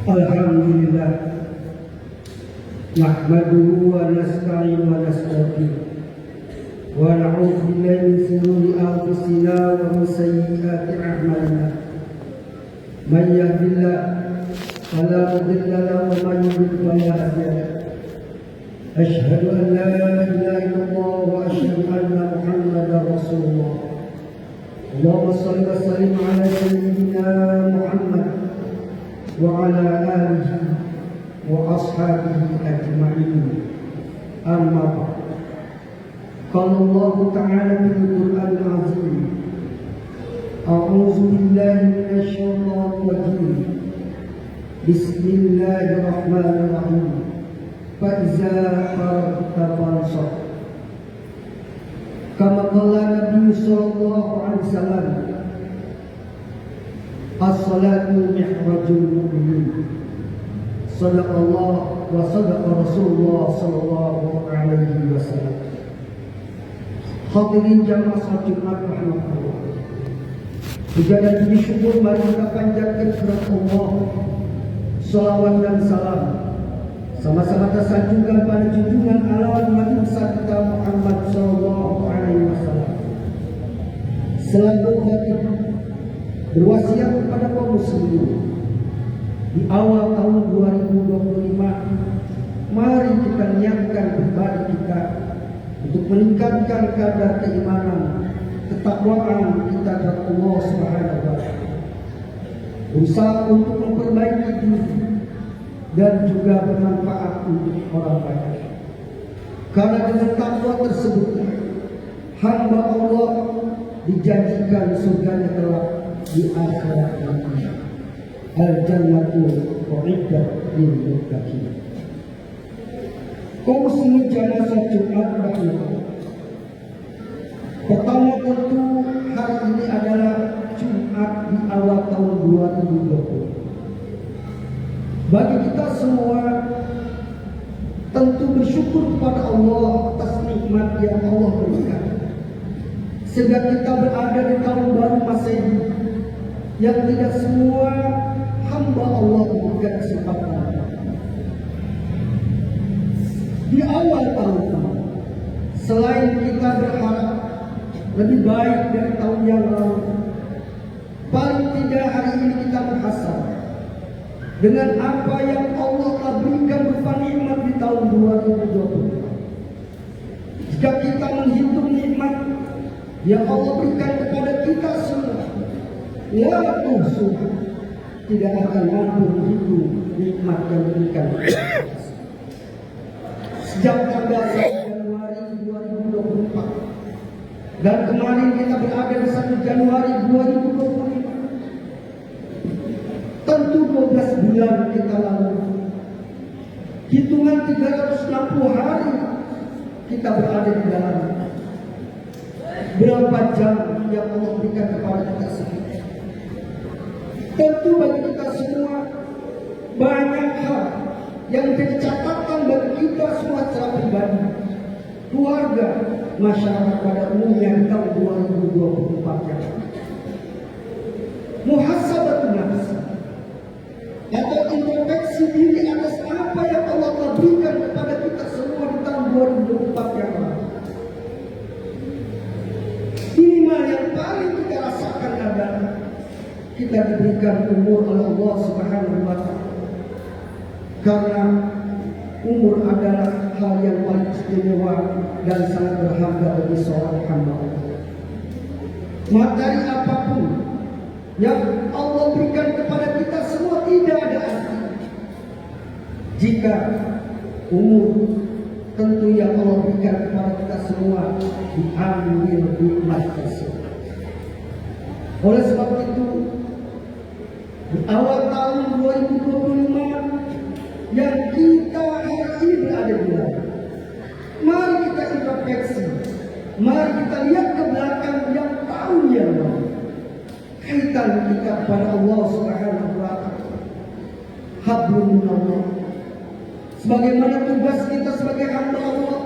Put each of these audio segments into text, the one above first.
Alhamdulillah, nahmaduhu wa nasta'inu wa nastaghfiruh wa na'udzu billahi min shururi anfusina wa min sayyiati a'malina. Man yahdihillahu fala mudilla lahu wa man yudlil fala hadiya lahu. Asyhadu an la ilaha illallah wa asyhadu anna Muhammadar Rasulullah. Allahumma shalli wa sallim ala sayyidina Muhammad wa ala alihi wa ashabihi ajma'in. Amma ba'd. Qala Allah Ta'ala fil Qur'anil 'Azim. A'udzu billahi minasy syaithanir rajim. Bismillahirrahmanirrahim. Fa iza faragta fansab. Kama qala Nabi sallallahu alaihi wasallam, as-salatu mihrajul mu'min. Sadaqallah wa sadaqa Rasulullah sallallahu alaihi wasallam. Hadirin jamaah salat Jumat rahmatullah. Puja dan puji syukur mari kita panjatkan kepada Allah. Salawat dan salam sama-sama tersanjungkan pada junjungan alam Nabi kita Muhammad sallallahu alaihi wasallam. Selaku khatib berwasiat kepada kaum muslimin di awal tahun 2025, mari kita niatkan pribadi kita untuk meningkatkan kadar keimanan, ketakwaan kita kepada Allah Subhanahu wa taala. Berusaha untuk memperbaiki diri dan juga bermanfaat untuk orang lain. Karena dengan takwa tersebut hamba Allah dijanjikan surganya kelak di akhirat nanti. Al-jannatu u'iddat lil muttaqin. Kaum muslimin jamaah salat Jumat rahmatullah. Pertama tentu hari ini adalah Jumat di awal tahun 2020. Bagi kita semua tentu bersyukur kepada Allah atas nikmat yang Allah berikan, sehingga kita berada di tahun baru Masehi yang tidak semua hamba Allah memberikan kesempatan. Di awal tahun, selain kita berharap lebih baik dari tahun yang lalu, paling tidak hari ini kita muhasabah dengan apa yang Allah telah berikan berupa nikmat di tahun 2020. Jika kita menghitung nikmat yang Allah berikan kepada kita semua, la tuhsuh, tidak akan mampu menghitung nikmat yang diberikan. Sejak tanggal 1 Januari 2024 dan kemarin kita berada di 1 Januari 2025, tentu 12 bulan kita lalui. Hitungan 360 hari kita berada di dalam. Berapa jam yang Allah berikan kepada kita semua? Tentu bagi kita semua banyak hal yang menjadi catatan bagi kita semua secara pribadi, keluarga, masyarakat pada umumnya di tahun 2024 yang muhasabatun nafs atau introspeksi diri atas apa yang Allah telah berikan kepada kita semua di tahun 2024 yang lalu. Minimal yang paling kita rasakan adalah kita diberikan umur oleh Allah Subhanahu wa taala. Karena umur adalah hal yang paling istimewa dan sangat berharga bagi seorang hamba Allah. Materi apapun yang Allah berikan kepada kita semua tidak ada arti jika umur tentu yang Allah berikan kepada kita semua diambil nikmat tersebut. Oleh sebab itu, di awal tahun 2025 yang kita hari ini berada di dalam, Mari kita lihat ke belakang yang tahun yang lalu. Kaitan kita kepada Allah Subhanahu wa Ta'ala. Hablum minallah. Sebagaimana tugas kita sebagai hamba Allah.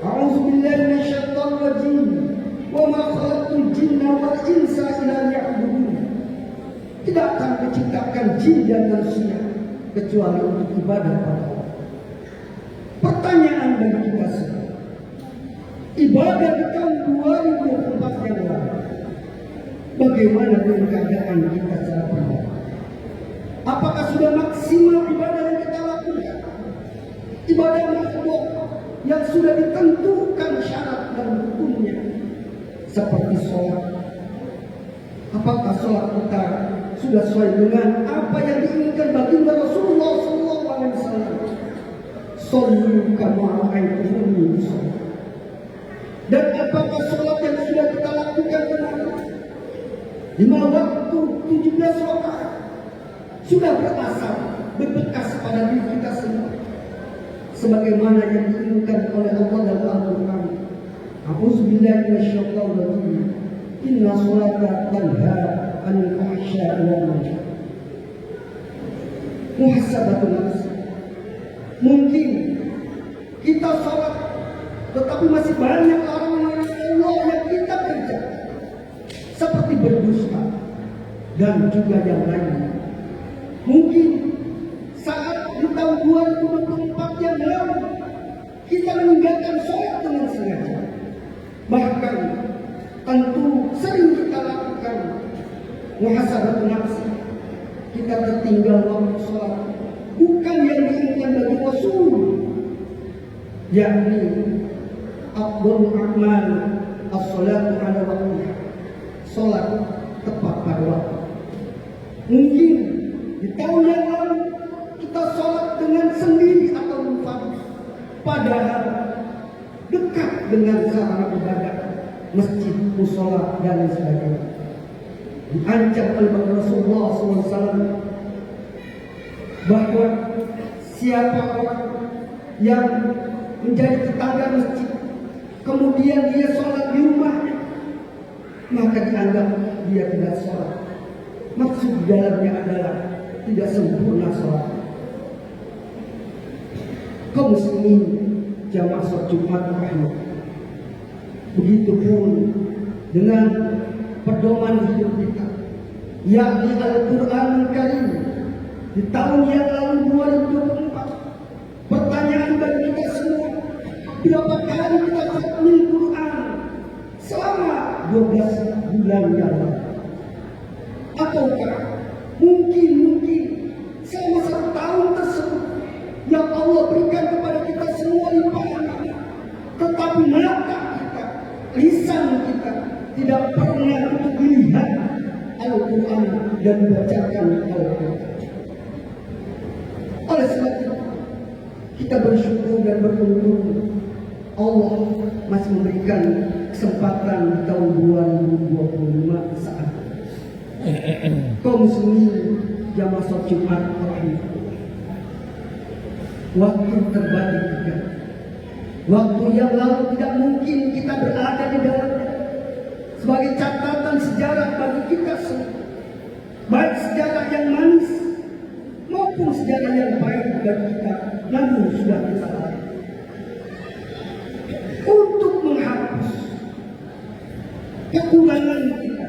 A'udzubillahi minasyaitonir rajim. Wa ma khalaqtul jinna wal insa illa liya'budun. Tidak akan menciptakan jin dan manusia kecuali untuk ibadah kepada Allah. Pertanyaan bagi kita semua. Ibadah di tahun 2024 yang lalu. Bagaimana dengan keadaan kita secara pribadi? Apakah sudah maksimal ibadah yang kita lakukan? Ibadah makhluk yang sudah ditentukan syarat dan hukumnya, seperti sholat. Apakah sholat kita sudah sesuai dengan apa yang diinginkan baginda Rasulullah SAW? Shollu kama ra'aitumuni usolli. Dan apakah sholat yang sudah kita lakukan benar? 5 waktu 17 rakaat sudah berasal berbekas pada diri kita semua, sebagaimana yang diinginkan oleh Allah dalam Al-Quran. A'udzubillahi minasyaitonir rajim. Inna sholata tanha 'anil fahsya'i wal munkar. Muhasabatun nafs. Mungkin kita sholat, tetapi masih banyak larangan Allah yang kita kerjakan, seperti berdusta dan juga yang lainnya. Mungkin saat di tahun 2024 yang lalu kita meninggalkan sholat dengan sengaja. Bahkan tentu sering kita lakukan muhasabatun nafs. Kita tertinggal waktu sholat bukan yang diinginkan bagi Rasul, yakni afdhalul a'mal as-sholatu ala waqtiha. Sholat tepat pada waktu. Mungkin di tahun yang lalu kita sholat dengan sendiri atau munfarid, padahal dekat dengan sarana ibadah, masjid, mushola dan sebagainya. Diancam oleh Rasulullah SAW bahwa siapa orang yang menjadi tetangga masjid, kemudian dia sholat di rumahnya, maka dianggap dia tidak sholat. Maksud dalamnya adalah tidak sempurna sholat. Kaum muslimin jamaah sholat Jumat rahmat. Begitupun dengan pedoman hidup kita, yakni Al-Quranul Karim. Di tahun yang lalu 2024, pertanyaan bagi kita semua, berapa kali kita khatam Quran selama 12 bulan yang lalu? Ataukah mungkin selama 1 tahun tersebut yang Allah berikan kepada kita semua limpahan, tetapi mata kita, lisan kita tidak pernah untuk melihat Al-Quran dan membacakan Al-Quran. Oleh sebab itu kita bersyukur dan beruntung Allah masih memberikan kesempatan di tahun 2025 saat kaum muslimin jamaah sholat Jumat rahimahullah. Waktu terbagi tiga. Waktu yang lalu tidak mungkin kita berada di dalamnya. Sebagai catatan sejarah bagi kita semua, baik sejarah yang manis maupun sejarah yang baik bagi kita, namun sudah kita lalui. Untuk menghapus kekurangan kita,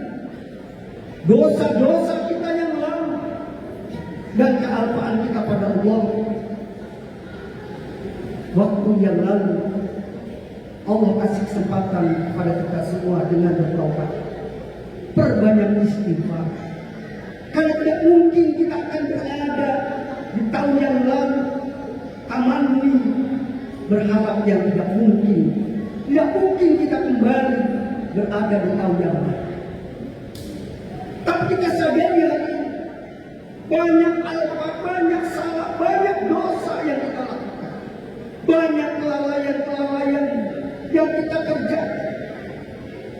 dosa-dosa kita yang lalu, dan kealpaan kita pada Allah, waktu yang lalu Allah kasih kesempatan kepada kita semua dengan bertaubat, perbanyak istighfar. Karena tidak mungkin kita akan berada di tahun yang lalu tamanni, berharap yang tidak mungkin. Tidak mungkin kita kembali berada di tahun yang lalu. Tapi kita sadari lagi, banyak alfa, banyak salah, banyak dosa yang kita lakukan, banyak kelalaian yang kita kerjakan.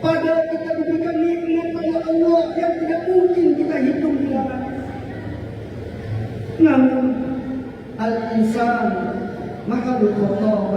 Padahal kita diberikan nikmat oleh Allah yang tidak mungkin kita hitung di dalamnya. Namun al-insan mahalul khata'